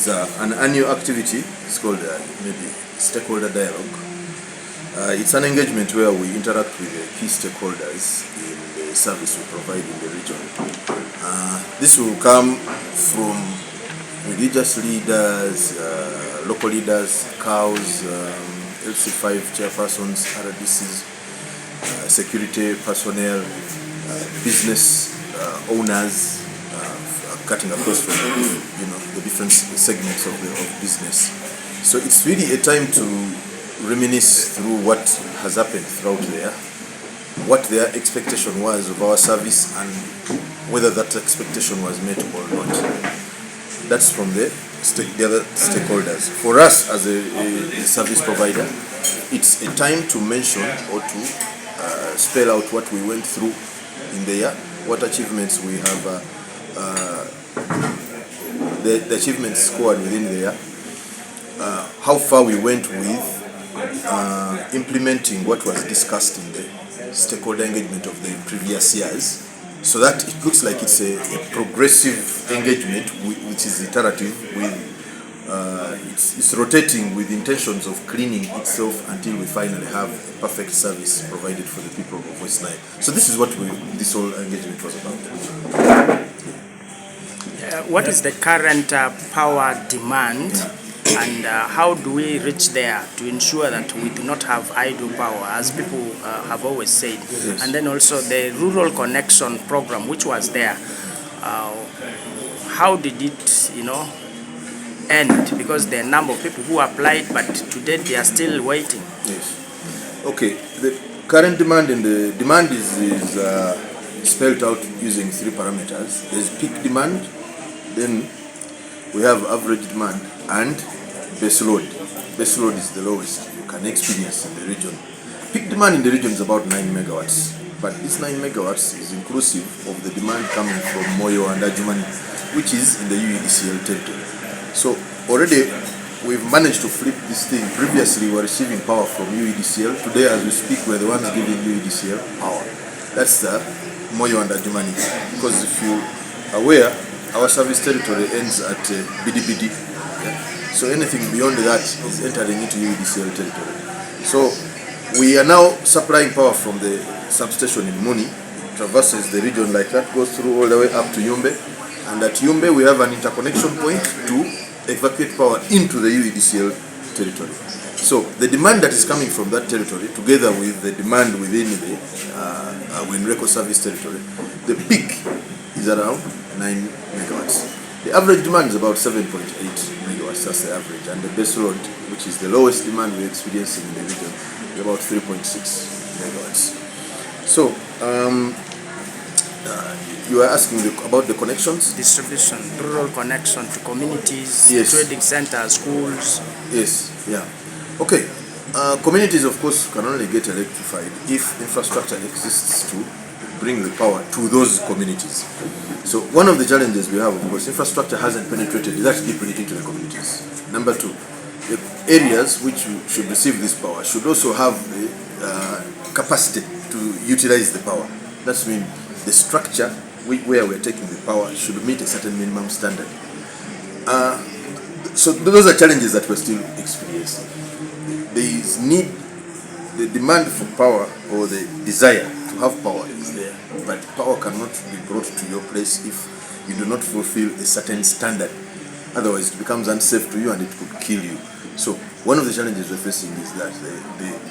is an annual activity. It's called maybe stakeholder dialogue. It's an engagement where we interact with the key stakeholders in the service we provide in the region. This will come from religious leaders, local leaders, cows, LC5 chairpersons, RDCs, security personnel, business owners, cutting across from the different segments of business. So it's really a time to reminisce through what has happened throughout there, what their expectation was of our service, and whether that expectation was met or not. That's from the other stakeholders. For us as a service provider, it's a time to mention or to spell out what we went through in the year, what achievements we have, the achievements scored within the year, how far we went with implementing what was discussed in the stakeholder engagement of the previous years, so that it looks like it's a progressive engagement which is iterative, with it's rotating with intentions of cleaning itself until we finally have a perfect service provided for the people of West Nile. So this is what this whole engagement was about. What is the current power demand, and how do we reach there to ensure that we do not have idle power, as people have always said? Yes. And then also the rural connection program, which was there, how did it, end? Because there are a number of people who applied, but to date they are still waiting. Yes. Okay. The current demand is spelled out using 3 parameters. There's peak demand, then we have average demand, and base load. Base load is the lowest you can experience in the region. Peak demand in the region is about 9 megawatts, but this 9 megawatts is inclusive of the demand coming from Moyo and Adjumani, which is in the UEDCL territory. So already we've managed to flip this thing. Previously we were receiving power from UEDCL. Today as we speak, we're the ones giving UEDCL power. That's the Moyo and Adjumani. Because if you're aware, our service territory ends at BDBD. Yeah. So anything beyond that is entering into UEDCL territory. So we are now supplying power from the substation in Muni, traverses the region like that, goes through all the way up to Yumbe, and at Yumbe we have an interconnection point to evacuate power into the UEDCL territory. So the demand that is coming from that territory, together with the demand within the Winreco service territory, the peak is around 9 megawatts. The average demand is about 7.8 megawatts, that's the average, and the base load, which is the lowest demand we're experiencing in the region, is about 3.6 megawatts. So, you are asking about the connections? Distribution, rural connection to communities, yes. Trading centers, schools. Yes, yeah. Okay, communities of course can only get electrified if infrastructure exists to bring the power to those communities. So one of the challenges we have, of course, infrastructure hasn't penetrated that deeply into the communities. Number 2, the areas which should receive this power should also have the capacity to utilize the power. That's mean the structure where we're taking the power should meet a certain minimum standard. So those are challenges that we're still experiencing. The demand for power, or the desire to have power, is there, but power cannot be brought to your place if you do not fulfill a certain standard. Otherwise it becomes unsafe to you and it could kill you. So one of the challenges we're facing is that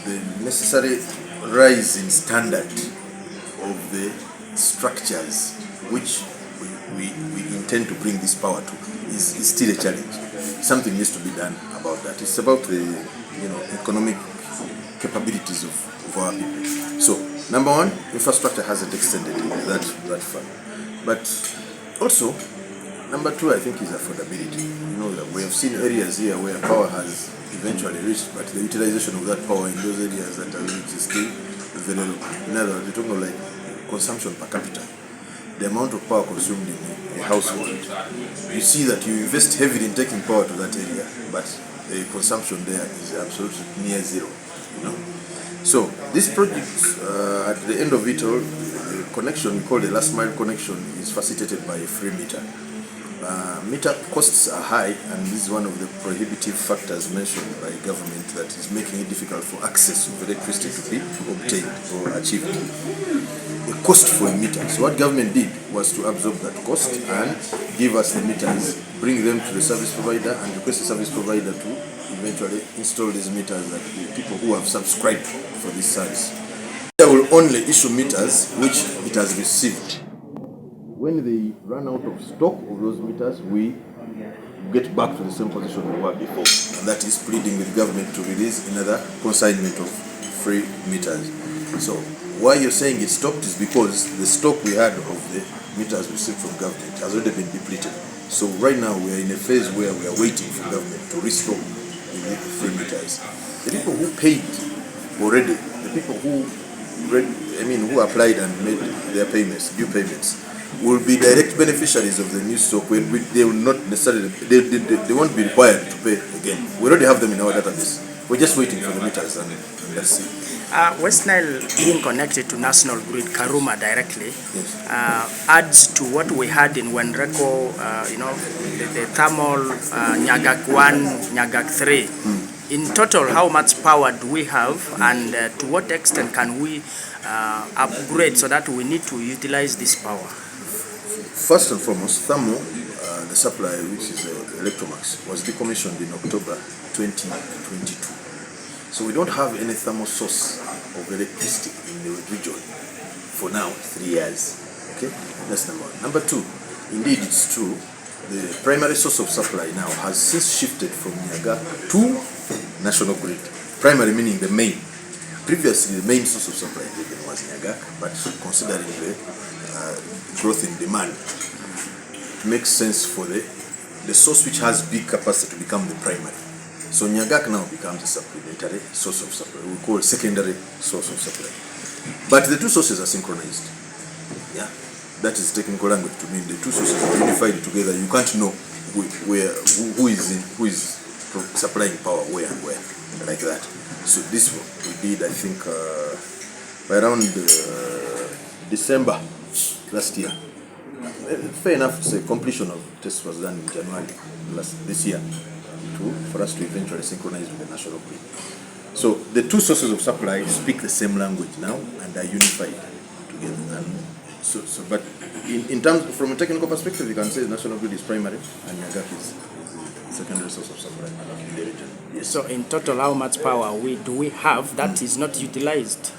the necessary rise in standard of the structures which we intend to bring this power to is still a challenge. Something needs to be done about that. It's about the economic capabilities of our people. So number 1, infrastructure hasn't extended that far. But also number 2, I think, is affordability. That we have seen areas here where power has eventually reached, but the utilization of that power in those areas that are reached is still very low. In other words, we're talking about like consumption per capita. The amount of power consumed in a household, you see that you invest heavily in taking power to that area, but the consumption there is absolutely near zero. So this project, at the end of it all, the connection we call the last mile connection is facilitated by a free meter. Meter costs are high, and this is one of the prohibitive factors mentioned by government that is making it difficult for access of electricity to be obtained or achieved. The cost for a meter. So what government did was to absorb that cost and give us the meters, bring them to the service provider, and request the service provider to eventually install these meters that the people who have subscribed for this service. They will only issue meters which it has received. When they run out of stock of those meters, we get back to the same position we were before, and that is pleading with government to release another consignment of free meters. So why you're saying it stopped is because the stock we had of the meters received from government has already been depleted. So right now we are in a phase where we are waiting for government to restock the free meters. The people who paid already, the people who applied and made their payments, due payments, will be direct beneficiaries of the new stock. They will not necessarily, they won't be required to pay again. We already have them in our database. We're just waiting for the meters, and that's it. West Nile being connected to national grid, Karuma directly, Yes. adds to what we had in Wenreko, the thermal Nyagak 1, Nyagak 3. In total, how much power do we have, and to what extent can we upgrade so that we need to utilize this power? First and foremost, thermal, the supply, which is Electromax, was decommissioned in October 2022. So we don't have any thermal source of electricity in the region for now, 3 years. Okay, that's number one. Number two, indeed it's true, the primary source of supply now has since shifted from Nyaga to national grid. Primary meaning the main. Previously, the main source of supply was Nyaga, but considering the growth in demand, it makes sense for the source which has big capacity to become the primary. So Nyagak now becomes a supplementary source of supply. We call it secondary source of supply. But the two sources are synchronized. Yeah, that is technical language to mean the two sources are unified together. You can't know who is supplying power where and where, like that. So this we did, I think, by around December last year. Fair enough to say completion of test was done in January this year for us to eventually synchronize with the national grid. So the two sources of supply speak the same language now and are unified together. And but in terms, from a technical perspective, you can say the national grid is primary and Nyagak is secondary source of supply in the region. Yes. So in total, how much power do we have that is not utilized,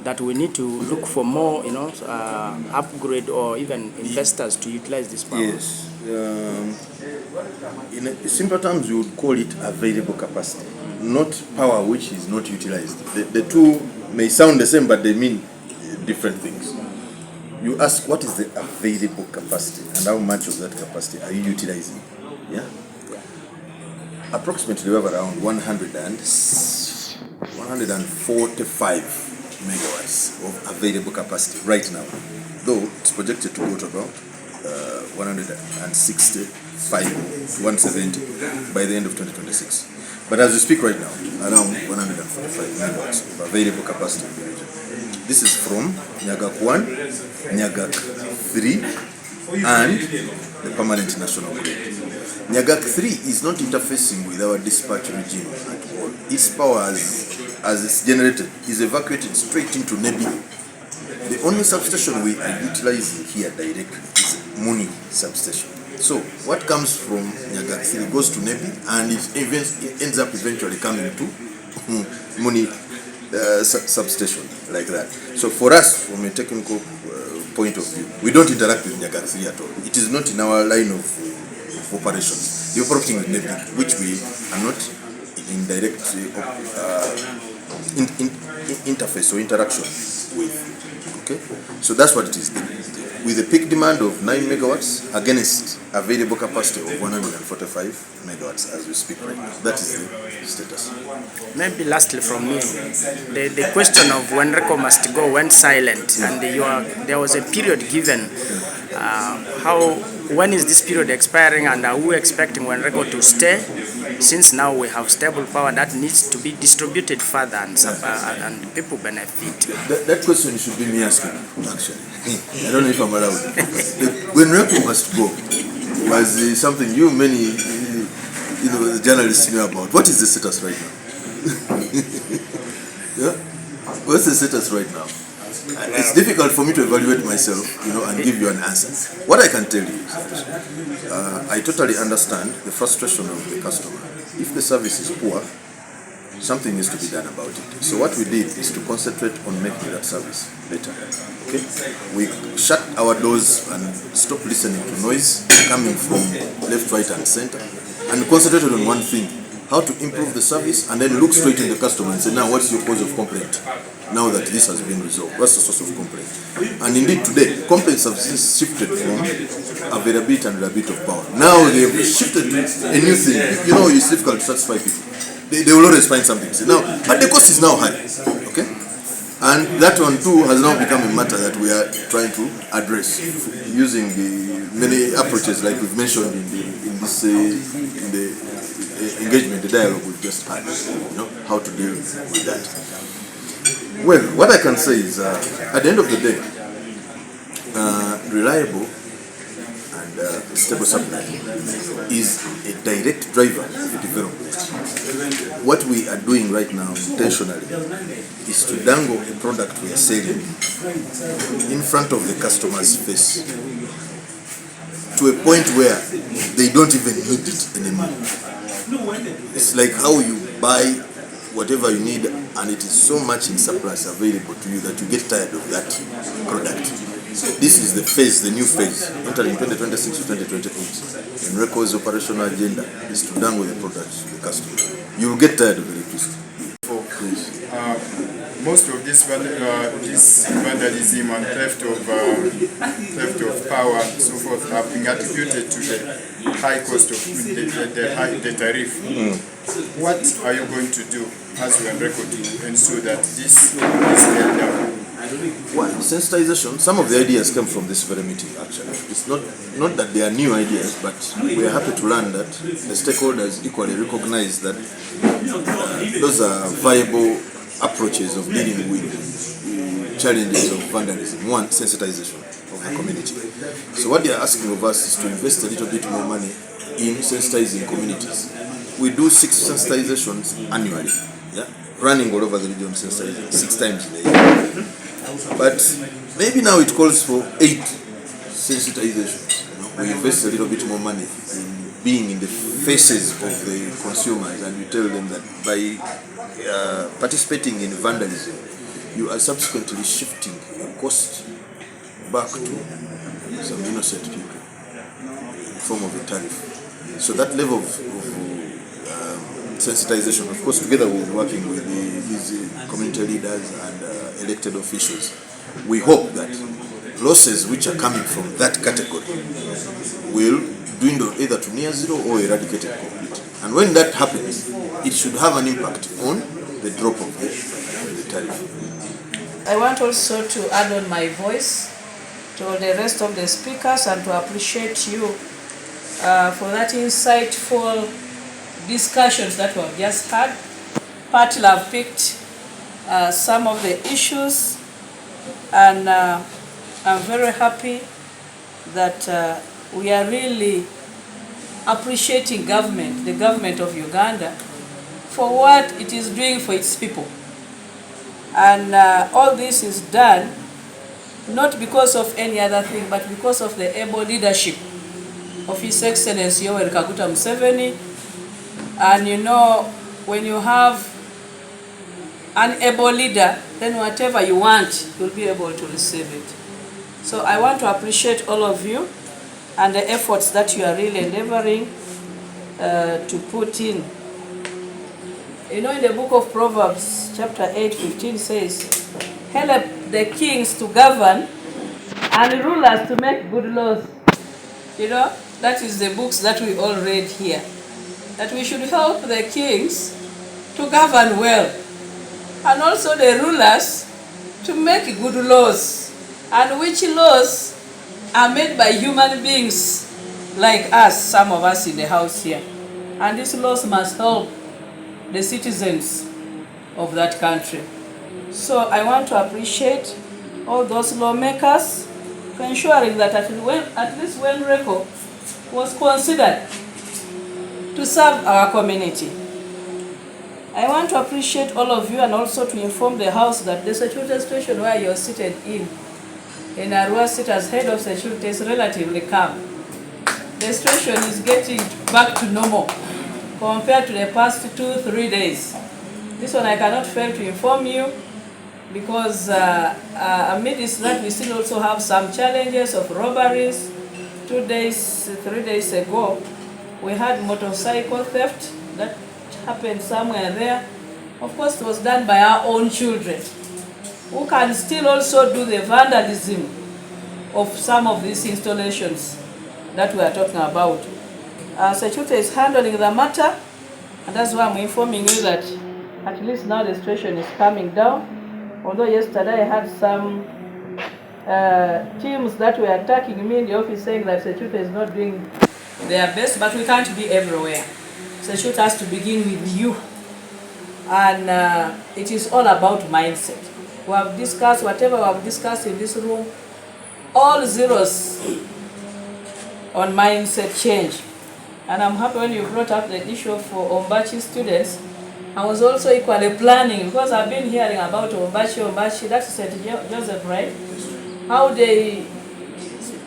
that we need to look for more, upgrade or even investors to utilize this power? Yes. In simple terms, you would call it available capacity, not power which is not utilized. The two may sound the same, but they mean different things. You ask, what is the available capacity and how much of that capacity are you utilizing? Yeah. Approximately we have around 145 megawatts of available capacity right now, though it's projected to go to about 165 to 170 by the end of 2026. But as we speak right now, around 145 megawatts of available capacity in the region. This is from Nyagak 1, Nyagak 3, and the permanent national grid. Nyagak 3 is not interfacing with our dispatch regime at all. Its power, as it's generated, is evacuated straight into NEBI. The only substation we are utilizing here direct is Muni substation. So what comes from Nyagak 3 goes to NEBI, and it ends up eventually coming to Muni substation, like that. So for us, from a technical point of view, we don't interact with Nyagak 3 at all. It is not in our line of operations. You're operating with NEBI, which we are not in direct interface or interaction with. Okay, so that's what it is. With a peak demand of 9 megawatts against available capacity of 145 megawatts as we speak right now. That is the status. Maybe lastly from me, the question of when Wenreko must go went silent, and there was a period given. When is this period expiring, and are we expecting Wenreko to stay, since now we have stable power that needs to be distributed further and people benefit? That question should be me asking, actually. I don't know if I'm allowed. Wenreko must go. was something you many journalists knew about. What is the status right now? Yeah? What's the status right now? It's difficult for me to evaluate myself, and give you an answer. What I can tell you is that I totally understand the frustration of the customer. If the service is poor, something needs to be done about it. So what we did is to concentrate on making that service better. Okay? We shut our doors and stopped listening to noise coming from left, right, and center, and concentrated on one thing: how to improve the service, and then look straight in the customer and say, now what's your cause of complaint? Now that this has been resolved, what's the source of complaint? And indeed today, complaints have since shifted from availability and reliability of power. Now they've shifted to a new thing. It's difficult to satisfy people. They will always find something. Now, but the cost is now high. Okay? And that one too has now become a matter that we are trying to address using the many approaches like we've mentioned in the engagement, the dialogue we've just had. How to deal with that. Well, what I can say is, at the end of the day, reliable and stable supply is a direct driver of development. What we are doing right now intentionally is to dangle a product we are selling in front of the customer's face to a point where they don't even need it anymore. It's like how you buy whatever you need and it is so much in surplus available to you that you get tired of that product. This is the phase, the new phase, entering 2026 to 2028. And Reko's operational agenda is to dangle the product to the customer. You will get tired of electricity. Most of this vandalism and theft of power and so forth have been attributed to the high cost of the tariff. What are you going to do as Wenreko to ensure that this is held down? Well, sensitization, some of the ideas come from this very meeting actually. It's not that they are new ideas, but we are happy to learn that the stakeholders equally recognize that those are viable approaches of dealing with challenges of vandalism. One, sensitization of the community. So what they are asking of us is to invest a little bit more money in sensitizing communities. We do 6 sensitizations annually, running all over the region, sensitizing 6 times in a year. But maybe now it calls for 8 sensitizations. We invest a little bit more money in being in the faces of the consumers, and we tell them that by participating in vandalism, you are subsequently shifting your cost back to some innocent people in the form of a tariff. So that level of sensitization, of course, together with working with these community leaders and elected officials, we hope that losses which are coming from that category will dwindle either to near zero or eradicated completely. And when that happens, it should have an impact on the drop of the tariff. I want also to add on my voice to the rest of the speakers and to appreciate you for that insightful discussions that we have just had. Partly I've picked some of the issues, and I'm very happy that we are really appreciating the government of Uganda, for what it is doing for its people. And all this is done not because of any other thing, but because of the able leadership of His Excellency Yoweri Kaguta Museveni. And when you have an able leader, then whatever you want, you'll be able to receive it. So I want to appreciate all of you and the efforts that you are really endeavoring to put in. In the book of Proverbs, chapter 8:15 says, help the kings to govern and the rulers to make good laws. That is the books that we all read here. That we should help the kings to govern well, and also the rulers to make good laws, and which laws are made by human beings like us, some of us in the house here. And these laws must help the citizens of that country. So I want to appreciate all those lawmakers for ensuring that at least Wenreko was considered to serve our community. I want to appreciate all of you and also to inform the House that the security station where you're seated in Arua City as head of security is relatively calm. The situation is getting back to normal compared to the past 2-3 days. This one I cannot fail to inform you because amidst that we still also have some challenges of robberies. 3 days ago, we had motorcycle theft that happened somewhere there. Of course, it was done by our own children, who can still also do the vandalism of some of these installations that we are talking about. Security is handling the matter, and that's why I'm informing you that at least now the situation is coming down. Although yesterday I had some teams that were attacking me in the office saying that security is not doing their best, but we can't be everywhere. Security has to begin with you, and it is all about mindset. We have discussed whatever we have discussed in this room, all zeros on mindset change. And I'm happy when you brought up the issue for Ombachi students. I was also equally planning, because I've been hearing about Ombachi, that's St. Joseph, right? How they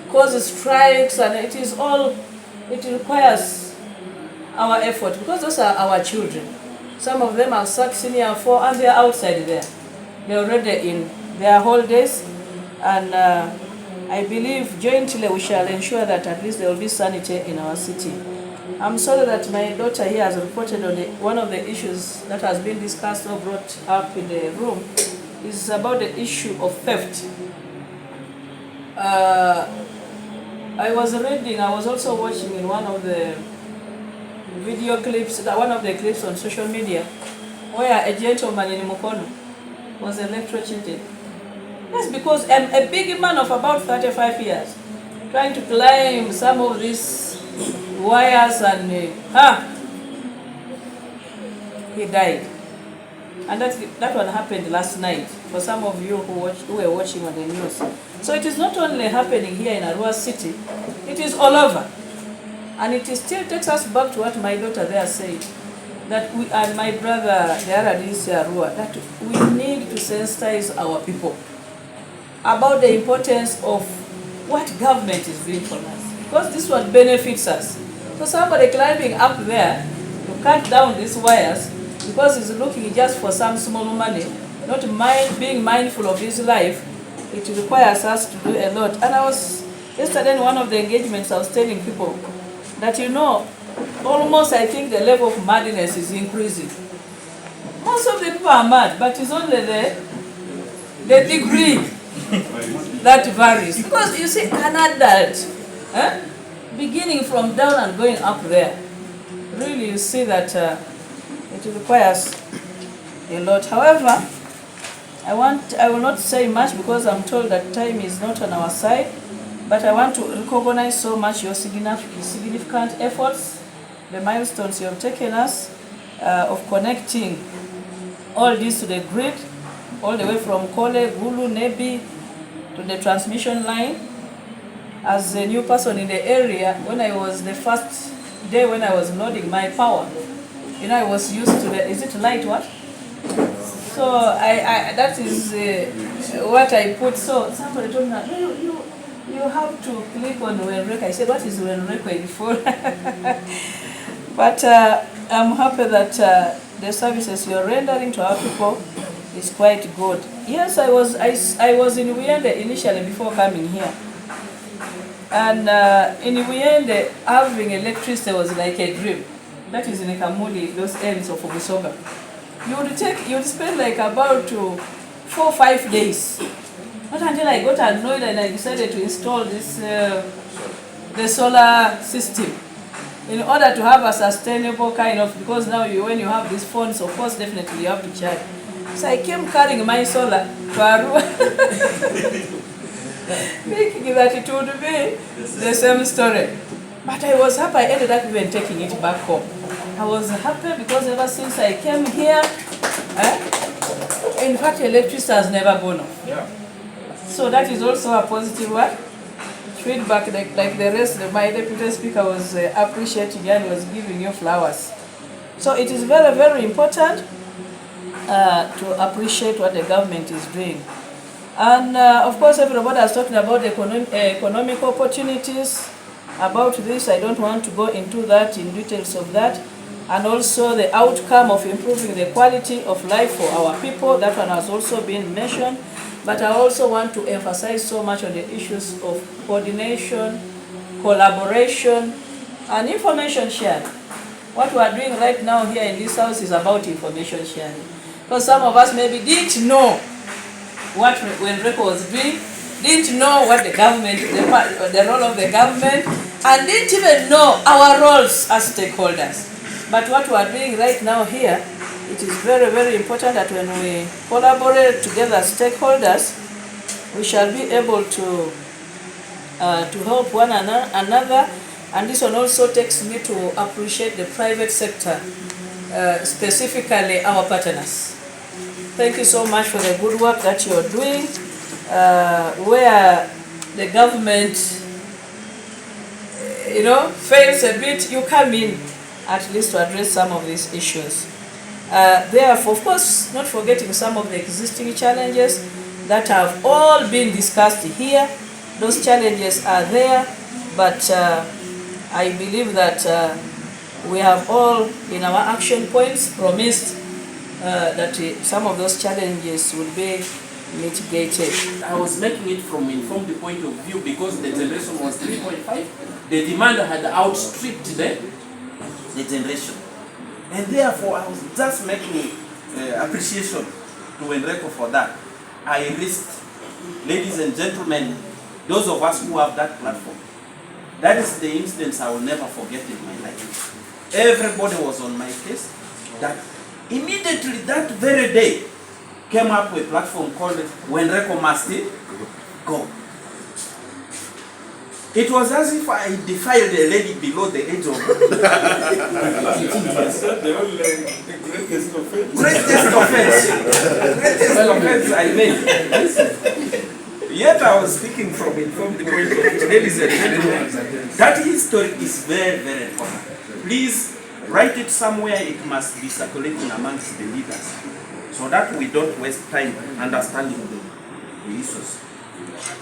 cause strikes, and it requires our effort, because those are our children. Some of them are sat senior 4 and they're outside there. They're already in their holidays, and I believe jointly we shall ensure that at least there will be sanity in our city. I'm sorry that my daughter here has reported on one of the issues that has been discussed or brought up in the room is about the issue of theft. I was also watching in one of the video clips, one of the clips on social media, where a gentleman in Mukono was electrocuted. That's because a big man of about 35 years trying to climb some of these wires, and he died. And that one happened last night, for some of you who were watching on the news. So it is not only happening here in Arua City, it is all over. And it still takes us back to what my daughter there said, that we, and my brother there in Arua, that we need to sensitize our people about the importance of what government is doing for us, because this one benefits us. So somebody climbing up there to cut down these wires because he's looking just for some small money, not being mindful of his life, it requires us to do a lot. And yesterday in one of the engagements, I was telling people that, almost I think the level of madness is increasing. Most of the people are mad, but it's only the degree that varies. Because you see, an adult, beginning from down and going up there, really you see that it requires a lot. However, I will not say much because I'm told that time is not on our side, but I want to recognize so much your significant efforts, the milestones you have taken us of connecting all this to the grid, all the way from Kole, Gulu, Nebi to the transmission line. As a new person in the area, when I was the first day when I was loading my power, I was used to is it light what? So that is what I put. So somebody told me, you have to click on Wenreko. I said, what is Wenreko before? But I'm happy that the services you're rendering to our people is quite good. Yes, I was in Uyende initially before coming here. And in Uyende, having electricity was like a dream. That is in Kamuli, those ends of Obusoga. You would spend like about 4 or 5 days. Not until I got annoyed and I decided to install this the solar system in order to have a sustainable kind of, because now when you have these phones, of course, definitely you have to charge. So I came carrying my solar to Arua. Thinking that it would be the same story. But I was happy I ended up even taking it back home. I was happy because ever since I came here, in fact, electricity has never gone off. Yeah. So that is also a positive one feedback like the rest. My deputy speaker was appreciating and was giving you flowers. So it is very, very important to appreciate what the government is doing. And of course, everybody is talking about economic opportunities. About this, I don't want to go into that, in details of that. And also the outcome of improving the quality of life for our people. That one has also been mentioned. But I also want to emphasize so much on the issues of coordination, collaboration, and information sharing. What we are doing right now here in this house is about information sharing. Because some of us maybe didn't know what WENRECO was doing, didn't know what the government, the role of the government, and didn't even know our roles as stakeholders. But what we are doing right now here, it is very, very important that when we collaborate together as stakeholders, we shall be able to help one another. And this one also takes me to appreciate the private sector, specifically our partners. Thank you so much for the good work that you're doing. Where the government, fails a bit, you come in at least to address some of these issues. Therefore, of course, not forgetting some of the existing challenges that have all been discussed here. Those challenges are there, but I believe that we have all, in our action points, promised that some of those challenges will be mitigated. I was making it from informed point of view because the generation was 3.5. The demand had outstripped the generation. And therefore, I was just making appreciation to WENRECO for that. I risked, ladies and gentlemen, those of us who have that platform, that is the instance I will never forget in my life. Everybody was on my case. That immediately that very day came up with a platform called WENRECO Must Go. It was as if I defiled a lady below the age of 18 years. Greatest offense. Greatest offense I made. Yet I was speaking from informed point of view. Ladies and gentlemen, that history is very, very important. Please write it somewhere. It must be circulating amongst the leaders so that we don't waste time understanding the issues.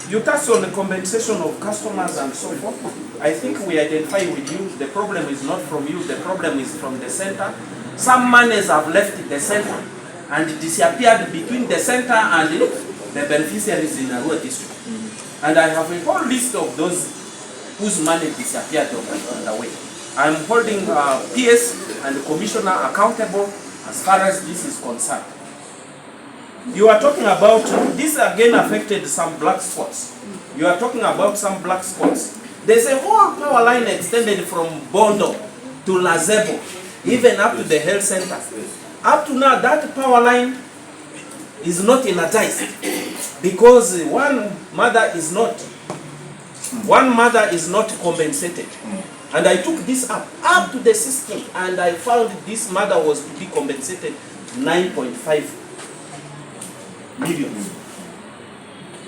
You touched on the compensation of customers and so forth. I think we identify with you. The problem is not from you. The problem is from the center. Some monies have left the center and disappeared between the center and the beneficiaries in Arua district. And I have a whole list of those whose money disappeared on the way. I'm holding PS and the commissioner accountable as far as this is concerned. You are talking about, this again affected some black spots. You are talking about some black spots. There's a whole power line extended from Bondo to Lazebo, even up to the health center. Up to now, that power line is not energized because one mother is not compensated. And I took this up to the system, and I found this mother was to be compensated 9.5 million.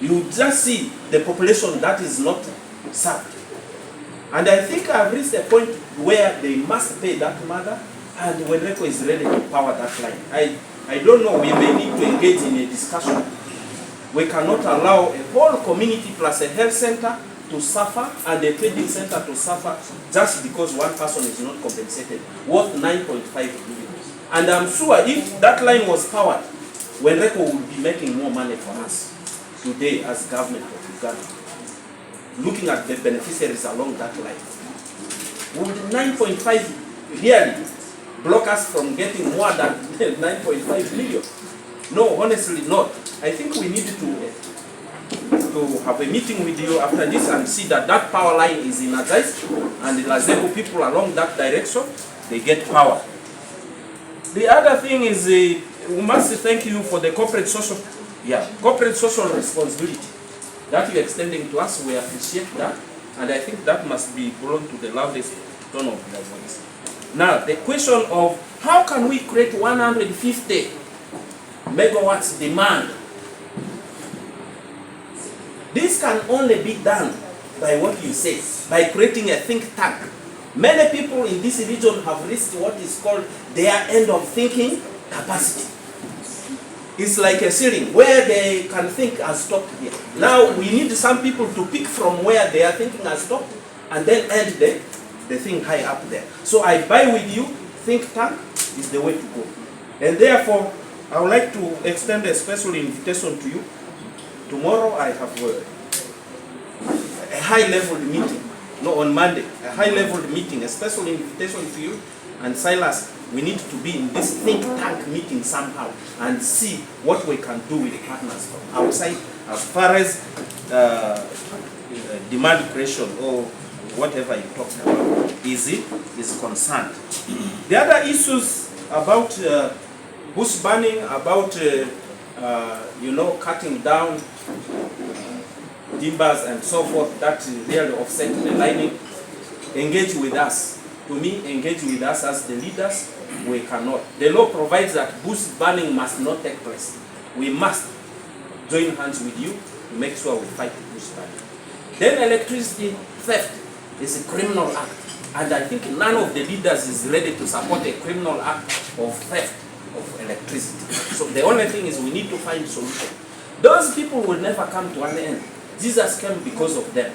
You just see the population that is not served. And I think I've reached a point where they must pay that mother, and WENRECO is ready to power that line. I don't know, we may need to engage in a discussion. We cannot allow a whole community plus a health center to suffer and a trading center to suffer just because one person is not compensated, worth 9.5 million. And I'm sure if that line was powered, WENRECO will be making more money for us today as government of Uganda. Looking at the beneficiaries along that line. Would 9.5 really block us from getting more than 9.5 million? No, honestly not. I think we need to have a meeting with you after this and see that that power line is energized and the Lazebo people along that direction, they get power. The other thing is we must thank you for the corporate social responsibility that you're extending to us. We appreciate that, and I think that must be blown to the loudest tone of the voice. Now, the question of how can we create 150 megawatts demand? This can only be done by what you say, by creating a think tank. Many people in this region have reached what is called their end of thinking capacity. It's like a ceiling where they can think and stop here. Now we need some people to pick from where they are thinking and stop and then end the thing high up there. So I buy with you, think tank is the way to go. And therefore, I would like to extend a special invitation to you. Tomorrow I have a high-level meeting. No, on Monday, a high-level meeting, a special invitation to you and Silas. We need to be in this think tank meeting somehow and see what we can do with partners from outside as far as demand creation or whatever you talked about is concerned. The other issues about bush burning, about cutting down timbers and so forth, that really offset the lining. Engage with us. To me, engage with us as the leaders. We cannot. The law provides that bush burning must not take place. We must join hands with you to make sure we fight bush burning. Then electricity theft is a criminal act. And I think none of the leaders is ready to support a criminal act of theft of electricity. So the only thing is we need to find solution. Those people will never come to an end. Jesus came because of them.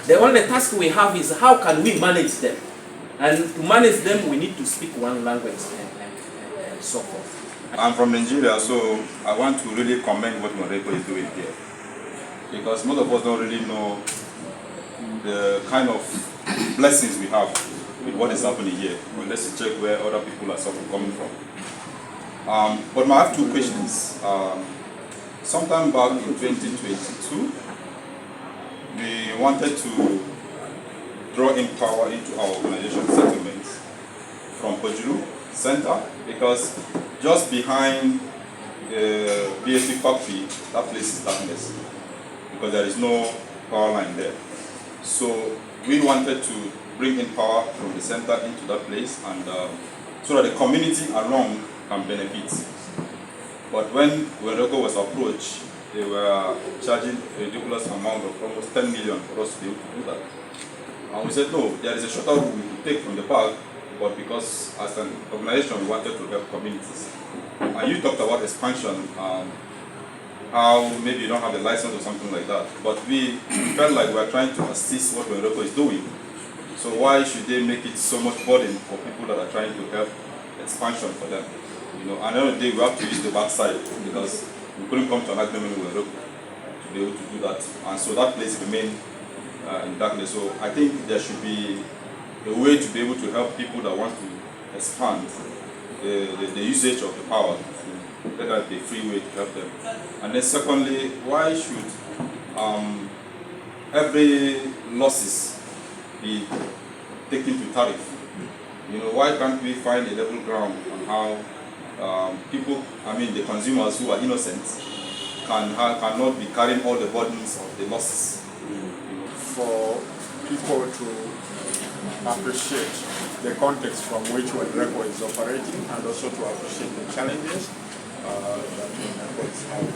The only task we have is how can we manage them? And to manage them, we need to speak one language and so forth. I'm from Nigeria, so I want to really commend what Morocco is doing here. Because most of us don't really know the kind of blessings we have with what is happening here, unless you check where other people are sort of coming from. But I have two questions. Sometime back in 2022, we wanted to draw in power into our organization settlements from Pojulu Center, because just behind the BSC factory, that place is darkness, because there is no power line there. So we wanted to bring in power from the center into that place, and so that the community along can benefit. But when Morocco was approached, they were charging a ridiculous amount of almost 10 million for us to be able to do that. And we said, no, there is a shorter route we could take from the park, but because as an organization we wanted to help communities. And you talked about expansion, how maybe you don't have a license or something like that, but we felt like we are trying to assist what Morocco is doing. So why should they make it so much burden for people that are trying to help expansion for them? You know, at the end of the day, we have to use the backside, because we couldn't come to an agreement with Morocco to be able to do that. And so that place remained in darkness. So I think there should be a way to be able to help people that want to expand the usage of the power, to let that be a free way to help them. And then secondly, why should every losses be taken to tariff? You know, why can't we find a level ground on how people, the consumers who are innocent, cannot be carrying all the burdens of the losses? For people to appreciate the context from which WENRECO is operating, and also to appreciate the challenges that WENRECO is having.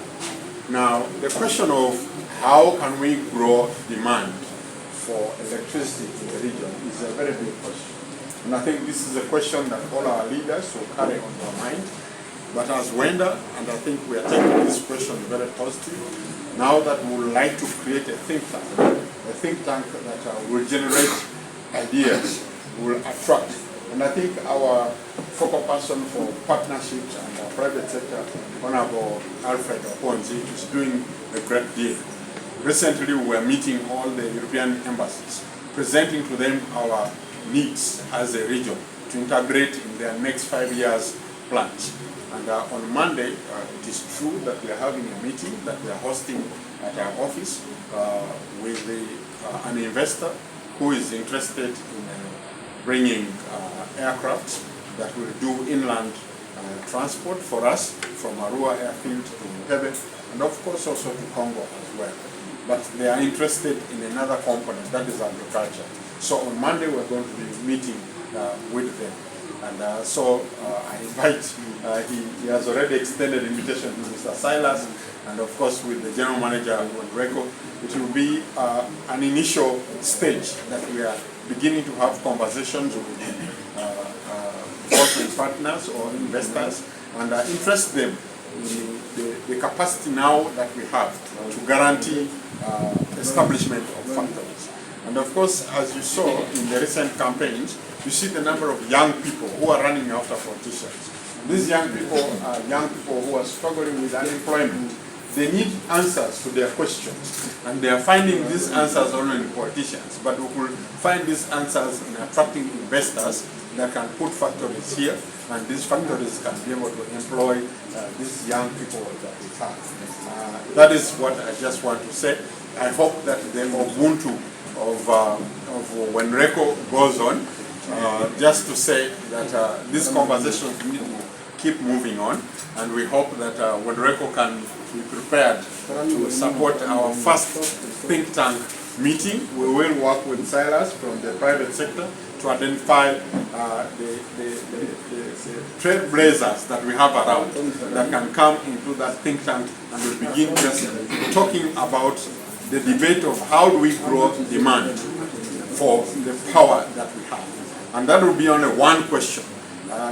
Now, the question of how can we grow demand for electricity in the region is a very big question. And I think this is a question that all our leaders will carry on their mind. But as WENDA, and I think we are taking this question very positive, now that we would like to create a think tank that will generate ideas, will attract. And I think our focal person for partnerships and our private sector, Honorable Alfred Oponzi, is doing a great deal. Recently we were meeting all the European embassies, presenting to them our needs as a region to integrate in their next 5 years plans. And on Monday, it is true that we are having a meeting that we are hosting at our office with an investor who is interested in bringing aircraft that will do inland transport for us from Arua airfield to Entebbe, and of course also to Congo as well. But they are interested in another component, that is agriculture. So on Monday we're going to be meeting with them. And so I invite, he has already extended invitation to Mr. Silas, and of course with the General Manager of WENRECO. It will be an initial stage that we are beginning to have conversations with foreign partners or investors and interest them in the capacity now that we have to guarantee establishment of factories. And of course, as you saw in the recent campaigns, you see the number of young people who are running after politicians. These young people are young people who are struggling with unemployment. They need answers to their questions, and they are finding these answers only in politicians, but we will find these answers in attracting investors that can put factories here, and these factories can be able to employ these young people that we have. That is what I just want to say. I hope that the Ubuntu of WENRECO goes on, just to say that these conversations need to keep moving on, and we hope that WENRECO can be prepared to support our first think tank meeting. We will work with Silas from the private sector to identify the trailblazers that we have around that can come into that think tank, and we'll begin just talking about the debate of how do we grow demand for the power that we have. And that will be only one question.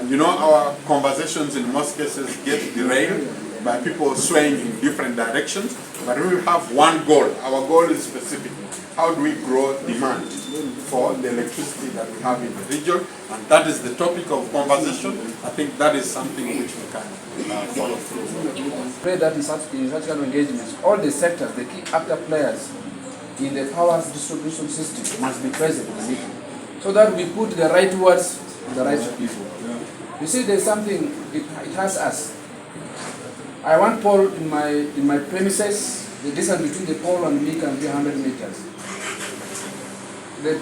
You know, our conversations in most cases get derailed by people swaying in different directions, but we will have one goal. Our goal is specific. How do we grow demand for the electricity that we have in the region? And that is the topic of conversation. I think that is something which we can follow through. Pray that in such kind of engagements, all the sectors, the key actor players in the power distribution system must be present in the meeting, so that we put the right words to the right people. You see, there's something, it has us. I want pole in my premises. The distance between the pole and me can be 100 meters.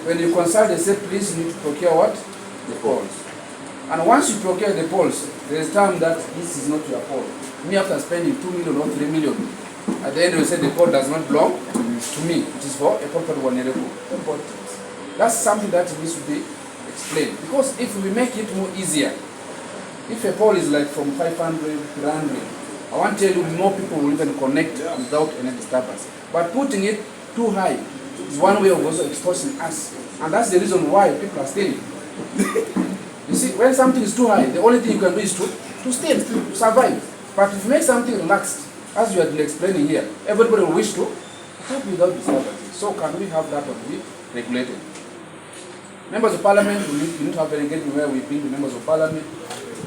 When you consult, they say, please you need to procure what? The poles. And once you procure the poles, there is time that this is not your pole. Me, after spending 2 million or 3 million, at the end we say the pole does not belong to me. It is for a proper WENRECO. That's something that needs to be explained. Because if we make it more easier, if a pole is like from 500 to 300, I want to tell you more people will even connect without any disturbance. But putting it too high is one way of also exposing us. And that's the reason why people are stealing. You see, when something is too high, the only thing you can do is to steal, to survive. But if you make something relaxed, as you have been explaining here, everybody will wish to help without disturbance. So can we have that to be regulated? Members of Parliament, we need to have an engagement where we bring the members of Parliament,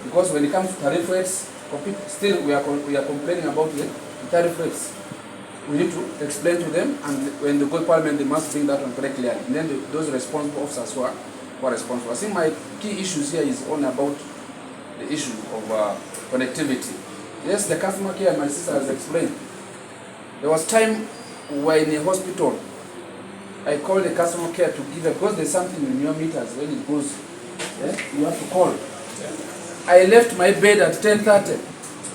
because when it comes to tariff rates, still we are complaining about the tariff rates. We need to explain to them, and when they go to Parliament, they must bring that one very clearly. And then those responsible officers who are responsible. I think my key issues here is only about the issue of connectivity. Yes, the customer care, my sister has explained. There was time when in a hospital, I called the customer care to give because there's something in your meters when it goes, you have to call. I left my bed at 10:30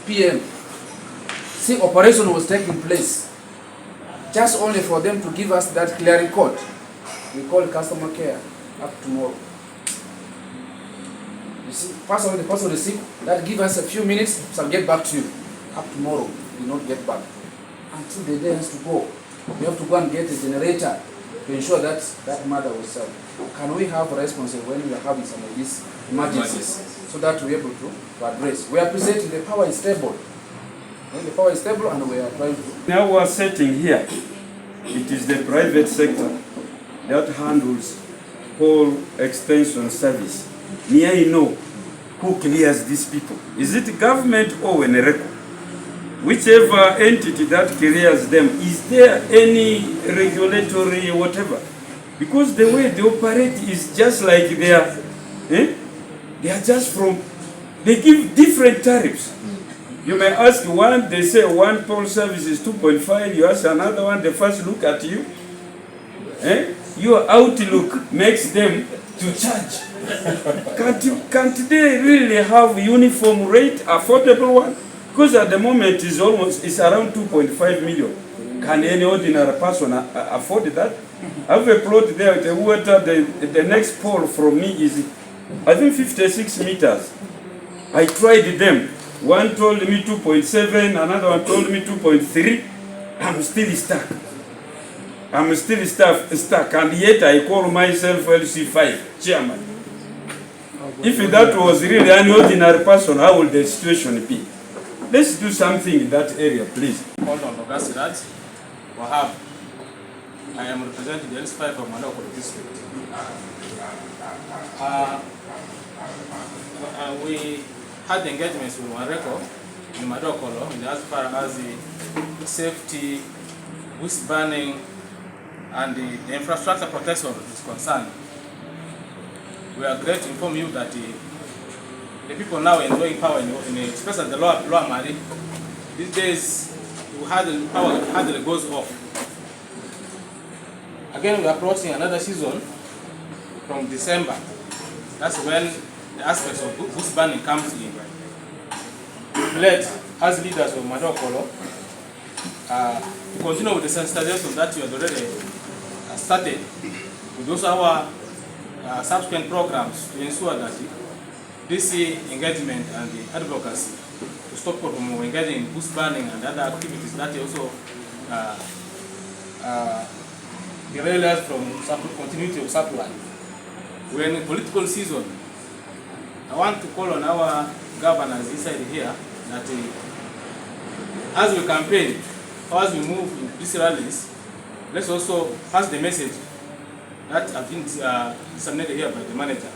p.m. See, operation was taking place. Just only for them to give us that clearing code. We call customer care up tomorrow. You see, first of all, the person is sick, that give us a few minutes, so I'll get back to you. Up tomorrow, we will not get back. Until the day has to go. We have to go and get a generator to ensure that that mother will serve. Can we have a response when we are having some of these emergencies, so that we're able to address? We are presenting the power is stable. The power is stable, and we are trying to. Now we are setting here, it is the private sector that handles pole extension service. May I know who clears these people? Is it government or WENRECO? Whichever entity that clears them, is there any regulatory whatever? Because the way they operate is just like they are just from, they give different tariffs. You may ask one, they say one pole service is 2.5, you ask another one, they first look at you. Your outlook makes them to charge. Can't they really have uniform rate, affordable one? Because at the moment it's around 2.5 million. Can any ordinary person afford that? I have a plot there with the water, the next pole from me is I think 56 meters. I tried them. One told me 2.7, another one told me 2.3. I'm still stuck. I'm still stuck, and yet I call myself LC5 chairman. If that was really an ordinary person, how would the situation be? Let's do something in that area, please. Hold on, Wahab. I am representing the LC5 from Madokolo district. We had engagements with Wanreko in Madokolo as far as the safety, bush burning, and the infrastructure protection is concerned. We are glad to inform you that the people now enjoying power, especially the lower Mali, these days we had the power hardly goes off. Again, we are approaching another season from December. That's when the aspects of bush burning comes in. Let as leaders of Madokolo to continue with the sensitization that you have already started with those our subsequent programs to ensure that this engagement and the advocacy to stop people from engaging in bush burning and other activities that also derail us from continuity of supply. We're in a political season. I want to call on our governors inside here that as we campaign, or as we move in these rallies, let's also pass the message that has been disseminated here by the manager.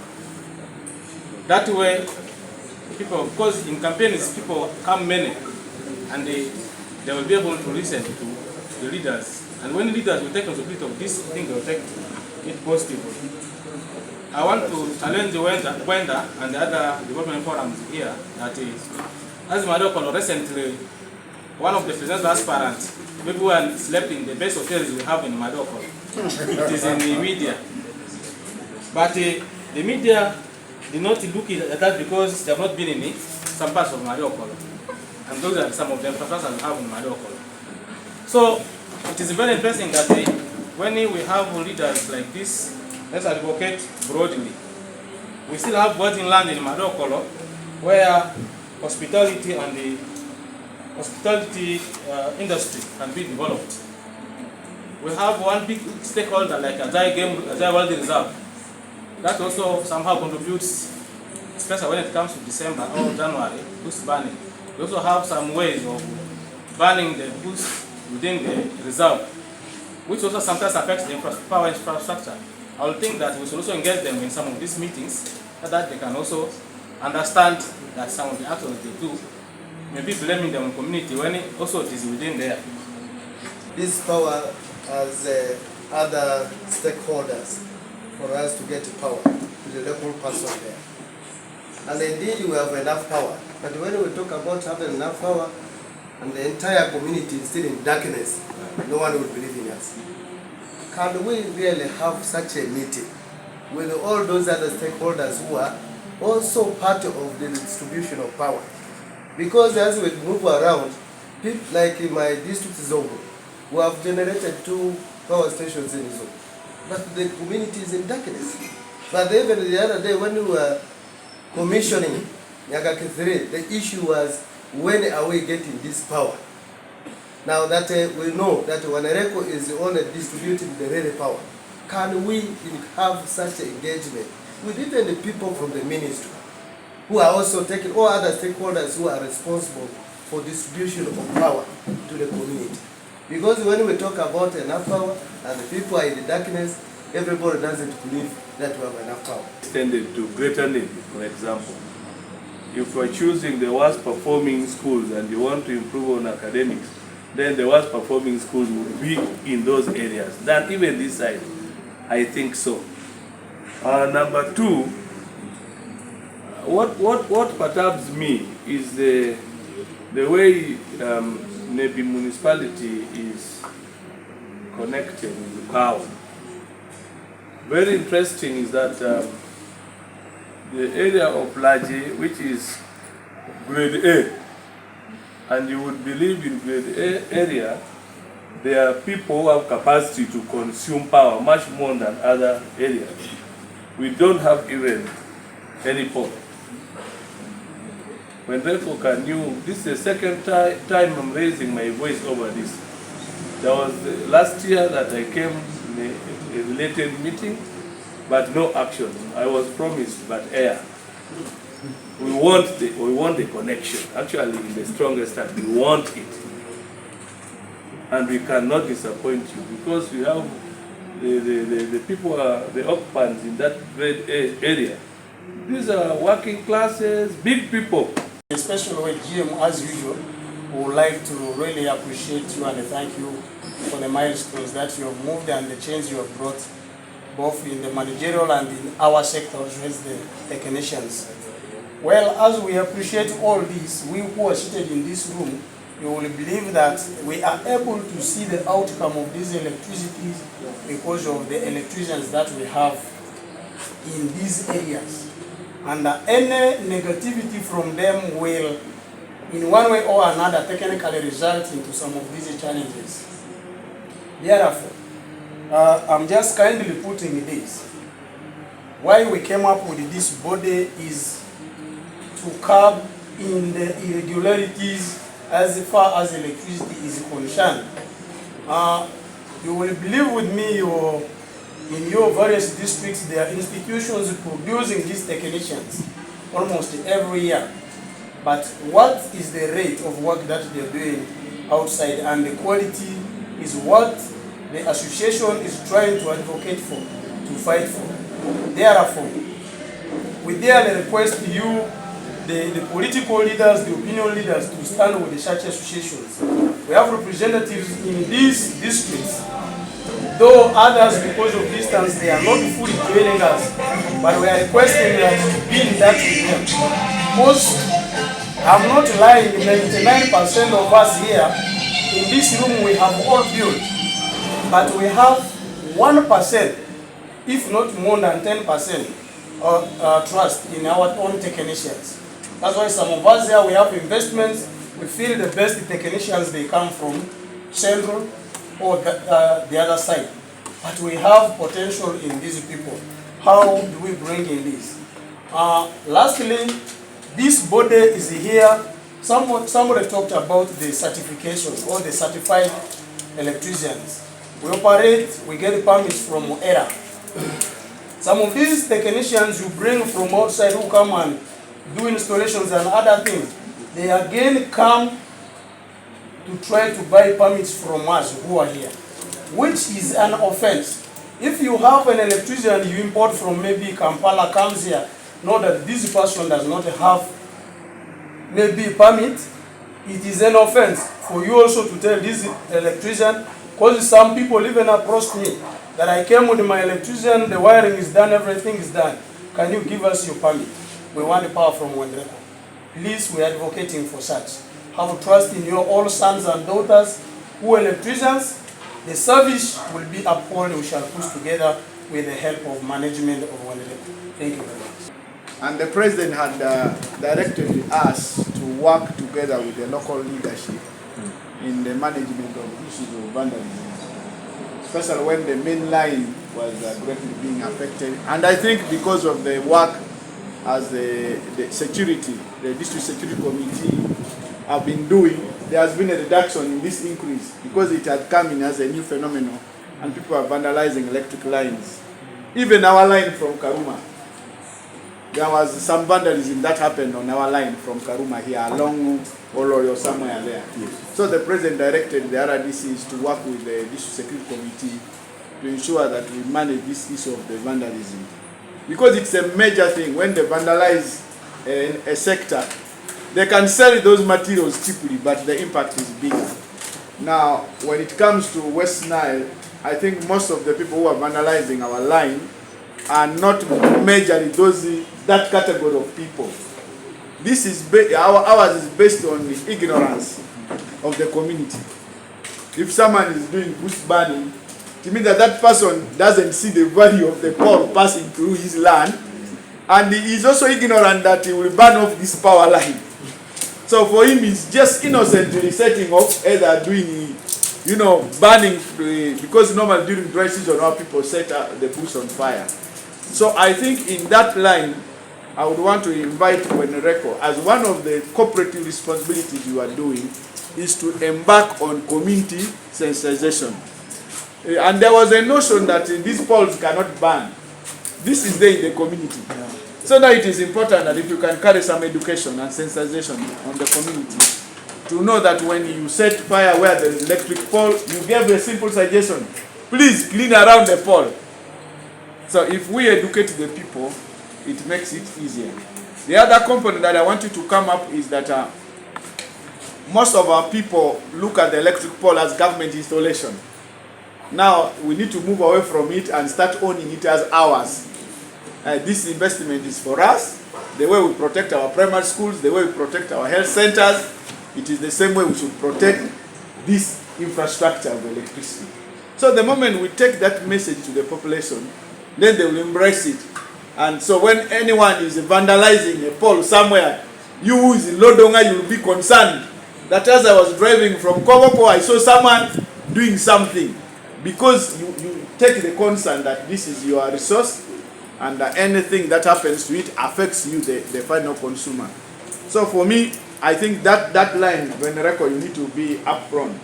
That way, people, because in campaigns people come many, and they will be able to listen to the leaders. And when leaders will take responsibility of this thing, they will take it positively. I want to challenge the Wenda and the other development forums here that as Madokolo recently, one of the presidential aspirants, everyone slept in the best hotels we have in Madokolo. It is in the media. But the media did not look at that because they have not been in some parts of Madokolo. And those are some of the infrastructures we have in Madokolo. So it is very interesting that when we have leaders like this, let's advocate broadly. We still have virgin land in Madokolo where hospitality and the hospitality industry can be developed. We have one big stakeholder like Ajay World Reserve. That also somehow contributes, especially when it comes to December or January, bush burning. We also have some ways of burning the bush within the reserve, which also sometimes affects the power infrastructure. I would think that we should also engage them in some of these meetings so that they can also understand that some of the actions they do may be blaming them on community when it also it is within there. This power has other stakeholders for us to get power to the local person there. And indeed we have enough power. But when we talk about having enough power and the entire community is still in darkness, no one will believe in us. Can we really have such a meeting with all those other stakeholders who are also part of the distribution of power? Because as we move around, people like in my district Zongo, we have generated 2 power stations in Zongo, but the community is in darkness. But even the other day when we were commissioning Nyagaki 3, the issue was when are we getting this power? Now that we know that Wanreko is only distributing the real power, can we have such engagement with even the people from the ministry who are also taking, all other stakeholders who are responsible for distribution of power to the community? Because when we talk about enough power and the people are in the darkness, everybody doesn't believe that we have enough power. Extended to Greater Nile, for example. If we're choosing the worst performing schools and you want to improve on academics, then the worst performing schools will be in those areas than even this side. I think so. Number 2, what perturbs me is the way maybe municipality is connected with power. Very interesting is that the area of Laje, which is grade A, and you would believe in grade A area, there are people who have capacity to consume power much more than other areas. We don't have even any pole. When Reco, can you, this is the second time I'm raising my voice over this. There was last year that I came in a related meeting, but no action. I was promised, but air. We want the connection. Actually, in the strongest time, we want it. And we cannot disappoint you because we have the people, the occupants in that great area. These are working classes, big people. Especially with GM, as usual, we would like to really appreciate you and thank you for the milestones that you have moved and the change you have brought, both in the managerial and in our sector as the technicians. Well, as we appreciate all this, we who are seated in this room, you will believe that we are able to see the outcome of these electricity because of the electricians that we have in these areas. And any negativity from them will, in one way or another, technically result into some of these challenges. Therefore, I'm just kindly putting this. Why we came up with this body is to curb in the irregularities as far as electricity is concerned. You will believe with me, in your various districts, there are institutions producing these technicians almost every year. But what is the rate of work that they are doing outside, and the quality is what the association is trying to advocate for, to fight for. Therefore, we daily request you, the political leaders, the opinion leaders, to stand with the such associations. We have representatives in these districts, though others, because of distance, they are not fully joining us, but we are requesting that to be in touch with them. Because I'm not lying, 99% of us here in this room we have all built, but we have 1%, if not more than 10%, trust in our own technicians. That's why some of us here, we have investments. We feel the best technicians, they come from Central or the other side. But we have potential in these people. How do we bring in this? Lastly, this body is here. Somebody talked about the certification or the certified electricians. We operate, we get permits from ERA. Some of these technicians you bring from outside who come and do installations and other things, they again come to try to buy permits from us who are here, which is an offense. If you have an electrician you import from maybe Kampala, comes here, know that this person does not have maybe a permit, it is an offense for you also to tell this electrician, because some people even approached me that I came with my electrician, the wiring is done, everything is done. Can you give us your permit? We want the power from Wendreko. Please, we are advocating for such. Have trust in your all sons and daughters who are electricians. The service will be upheld. We shall push together with the help of management of Wendreko. Thank you very much. And the president had directed us to work together with the local leadership in the management of issues of vandalism, especially when the main line was greatly being affected. And I think because of the work as the security, the district security committee have been doing, there has been a reduction in this increase because it had come in as a new phenomenon and people are vandalizing electric lines. Even our line from Karuma, there was some vandalism that happened on our line from Karuma here along Oloyo somewhere there. Yes. So the president directed the RDCs to work with the district security committee to ensure that we manage this issue of the vandalism. Because it's a major thing. When they vandalize a sector, they can sell those materials cheaply, but the impact is bigger. Now, when it comes to West Nile, I think most of the people who are vandalizing our line are not majorly that category of people. This is ours is based on the ignorance of the community. If someone is doing bush burning, it means that that person doesn't see the value of the pole passing through his land, and he is also ignorant that he will burn off this power line. So for him, it's just innocently setting off, either doing, burning, because normally during dry season, our people set the bush on fire. So I think in that line, I would want to invite Wenereko, as one of the cooperative responsibilities you are doing, is to embark on community sensitization. And there was a notion that these poles cannot burn. This is there in the community. So now it is important that if you can carry some education and sensitization on the community, to know that when you set fire where there is electric pole, you give a simple suggestion, please clean around the pole. So if we educate the people, it makes it easier. The other component that I want you to come up is that most of our people look at the electric pole as government installation. Now we need to move away from it and start owning it as ours. This investment is for us. The way we protect our primary schools, the way we protect our health centers, it is the same way we should protect this infrastructure of electricity. So the moment we take that message to the population, then they will embrace it. And so when anyone is vandalizing a pole somewhere, you who is in Lodonga, you will be concerned that as I was driving from Koboko, I saw someone doing something. Because you take the concern that this is your resource, and anything that happens to it affects you, the final consumer. So for me, I think that line, Venereko, you need to be upfront.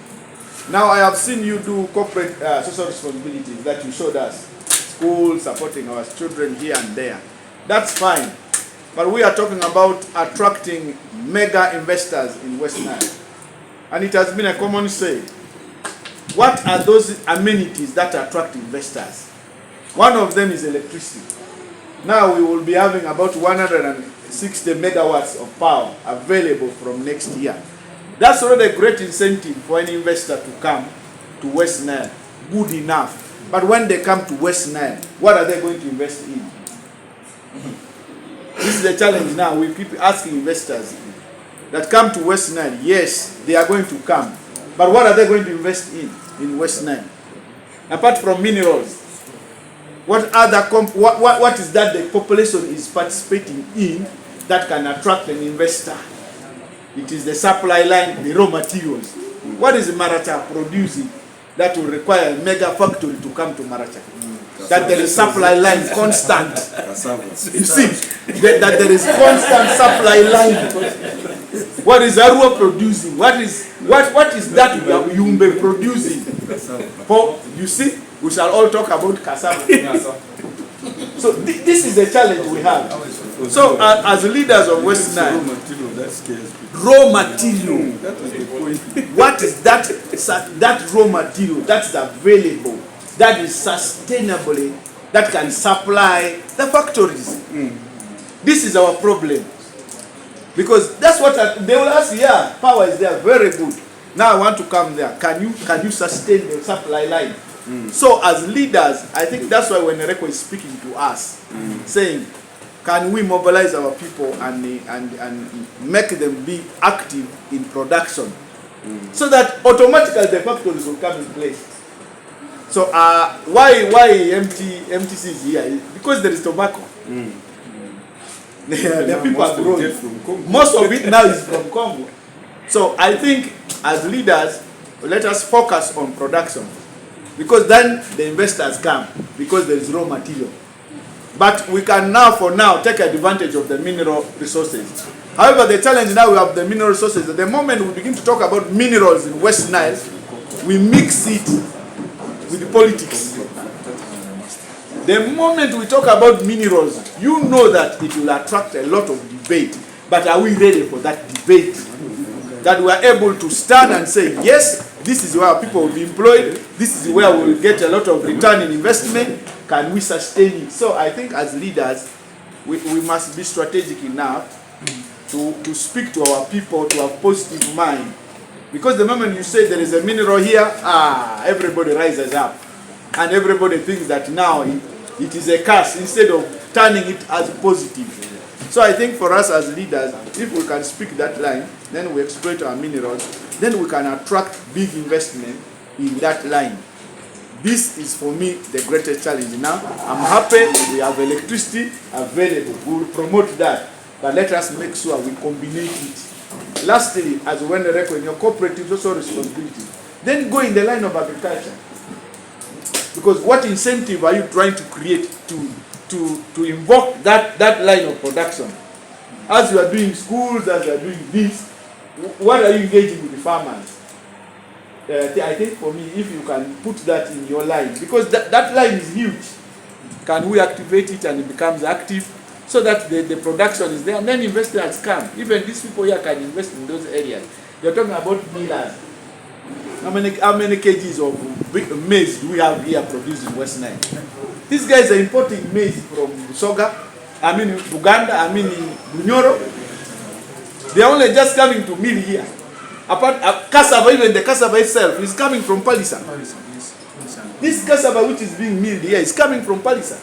Now I have seen you do corporate social responsibilities that you showed us. School, supporting our children here and there. That's fine. But we are talking about attracting mega investors in West Nile. And it has been a common say. What are those amenities that attract investors? One of them is electricity. Now we will be having about 160 megawatts of power available from next year. That's already a great incentive for any investor to come to West Nile. Good enough. But when they come to West Nile, what are they going to invest in? This is the challenge now. We keep asking investors that come to West Nile. Yes, they are going to come. But what are they going to invest in West Nile? Apart from minerals, what is that the population is participating in that can attract an investor? It is the supply line, the raw materials. What is Maracha producing that will require a mega factory to come to Maracha? That there is supply line constant. You see, that there is constant supply line. What is Arua producing? What is that Yumbe producing? For, you see, we shall all talk about cassava. So this is the challenge we have. So as leaders of West Nile, raw material. What is that raw material that's available, that is sustainably, that can supply the factories? This is our problem. Because that's what they will ask. Yeah, power is there, very good. Now I want to come there. Can you sustain the supply line? So as leaders, I think that's why when Nereko is speaking to us, saying, can we mobilize our people and make them be active in production, so that automatically the factories will come in place. So why MTC is here? Because there is tobacco. The people are growing. Most of it now is from Congo. So I think as leaders, let us focus on production, because then the investors come, because there is raw material. But we can now, for now, take advantage of the mineral resources. However, the challenge now we have the mineral resources. At the moment we begin to talk about minerals in West Nile, we mix it with the politics. The moment we talk about minerals, you know that it will attract a lot of debate. But are we ready for that debate? That we are able to stand and say, yes, this is where people will be employed, this is where we will get a lot of return in investment. Can we sustain it? So I think as leaders, we must be strategic enough to speak to our people, to have positive mind. Because the moment you say there is a mineral here, everybody rises up. And everybody thinks that now it is a curse instead of turning it as positive. So I think for us as leaders, if we can speak that line, then we exploit our minerals, then we can attract big investment in that line. This is for me the greatest challenge now. I'm happy we have electricity available. We will promote that. But let us make sure we combine it. Lastly, as when in your cooperative social responsibility, then go in the line of agriculture. Because what incentive are you trying to create to to invoke that line of production. As you are doing schools, as you are doing this, what are you engaging with the farmers? I think for me, if you can put that in your line, because that line is huge. Can we activate it and it becomes active so that the production is there, and then investors come. Even these people here can invest in those areas. You're talking about millers. How many kgs of maize do we have here produced in West Nile? These guys are importing maize from Soga, Uganda, Bunyoro. They are only just coming to mill here. Apart cassava, even the cassava itself is coming from Palisa. This cassava which is being milled here is coming from Palisa.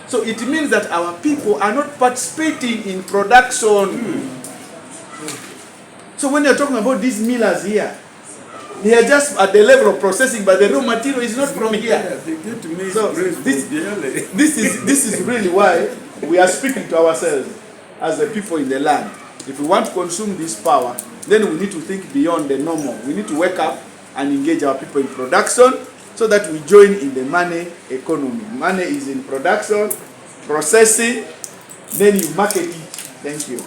So it means that our people are not participating in production. So when you're talking about these millers here, they are just at the level of processing, but the raw material is not from here. So this is really why we are speaking to ourselves as the people in the land. If we want to consume this power, then we need to think beyond the normal. We need to wake up and engage our people in production so that we join in the money economy. Money is in production, processing, then you market it. Thank you.